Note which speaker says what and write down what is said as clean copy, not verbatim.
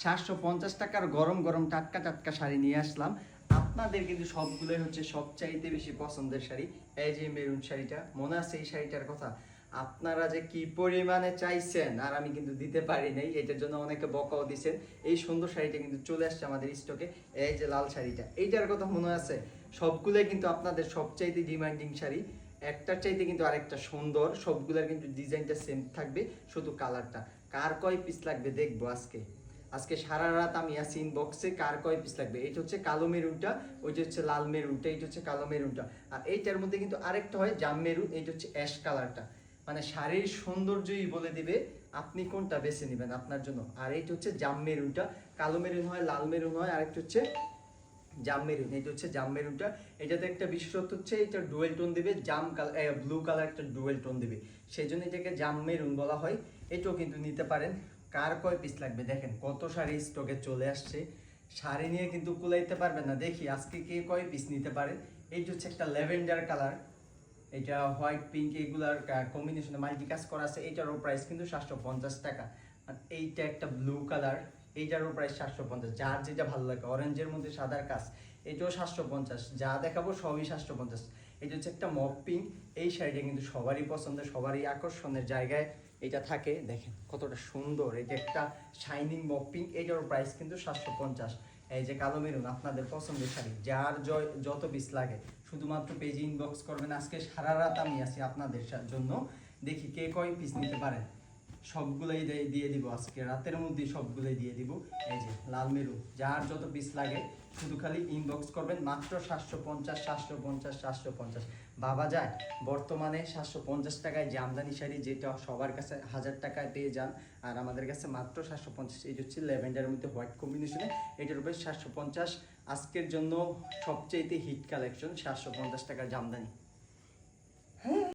Speaker 1: 750 টাকার গরম গরম টাটকা টাটকা শাড়ি নিয়ে আসলাম আপনাদের, কিন্তু সবগুলোই হচ্ছে সবচাইতে বেশি পছন্দের শাড়ি। এই যে মেরুন শাড়িটা, মনে আছে এই শাড়িটার কথা? আপনারা যে কি পরিমাণে চাইছেন আর আমি কিন্তু দিতে পারি নাই, এটার জন্য অনেকে বকাও দিছেন। এই সুন্দর শাড়িটা কিন্তু চলে আসছে আমাদের স্টকে। এই যে লাল শাড়িটা, এইটার কথা মনে আছে? সবগুলোই কিন্তু আপনাদের সবচাইতে ডিমান্ডিং শাড়ি, একটার চাইতে কিন্তু আরেকটা সুন্দর। সবগুলোর কিন্তু ডিজাইনটা সেম থাকবে, শুধু কালারটা। কার কয় পিস লাগবে দেখবো আজকে। আজকে সারা রাত আমি আছি ইনবক্সে, কার কয় পিস লাগবে। এটা হচ্ছে কালো মেরুনটা, ওইটা হচ্ছে লাল মেরুনটা, এইটা হচ্ছে কালো মেরুনটা। আর এইটার মধ্যে কিন্তু আরেকটা হয় জাম মেরুন, এইটা হচ্ছে অ্যাশ কালারটা। মানে শাড়ির সৌন্দর্যই বলে দিবে আপনি কোনটা বেছে নেবেন আপনার জন্য। আর এইটা হচ্ছে জাম মেরুনটা, কালো মেরুন হয়, লাল মেরুন হয়, আরেকটা হচ্ছে জাম মেরুন। এটা হচ্ছে জাম মেরুনটা। এটাতে একটা বিশেষত্ব হচ্ছে এটা ডুয়েল টোন দিবে, জাম কালার ব্লু কালার একটা ডুয়েল টোন দিবে, সেই জন্য এটাকে জাম মেরুন বলা হয়। এটাও কিন্তু নিতে পারেন। কার কয় পিস লাগবে দেখেন, কত শাড়ি স্টকে চলে আসছে। শাড়ি নিয়ে কিন্তু কুলাইতে পারবেন না। দেখি আজকে কে কয় পিস নিতে পারেন। এইটা হচ্ছে একটা ল্যাভেন্ডার কালার, এটা হোয়াইট পিঙ্ক এগুলার কম্বিনেশনে মাল্টি কাজ করা আছে। এইটারও প্রাইস কিন্তু 750 টাকা। আর এইটা একটা ব্লু কালার, এইটারও প্রাইস 750। যার যেটা ভালো লাগে, অরেঞ্জের মধ্যে সাদার কাজ, এটাও 750। যা দেখাবো সবই 750। এটা হচ্ছে একটা মপ পিঙ্ক। এই শাড়িটা কিন্তু সবারই পছন্দ, সবারই আকর্ষণের জায়গায় এটা থাকে। দেখেন কতটা সুন্দর, এটা একটা শাইনিং মপ পিঙ্ক, এটারও প্রাইস কিন্তু 750। এই যে কালো মেরুন, আপনাদের পছন্দের শাড়ি, যার যত পিস লাগে শুধুমাত্র পেজে ইনবক্স করবেন। আজকে সারা রাত আমি আছি আপনাদের জন্য। দেখি কে কয় পিস নিতে পারেন। সবগুলোই দিয়ে দিব আজকে রাতের মধ্যে, সবগুলোই দিয়ে দিব। এই যে লাল মেরুন, যার যত পিস লাগে শুধু খালি ইনবক্স করবেন। মাত্র 750, 750, 750। ভাবা যায় বর্তমানে 750 টাকায় জামদানি শাড়ি, যেটা সবার কাছে 1000 টাকায় পেয়ে যান, আর আমাদের কাছে মাত্র 750। এই হচ্ছে ল্যাভেন্ডারের মধ্যে হোয়াইট কম্বিনেশনে, এটার উপরে 750। আজকের জন্য সবচেয়ে হিট কালেকশন 750 টাকার জামদানি।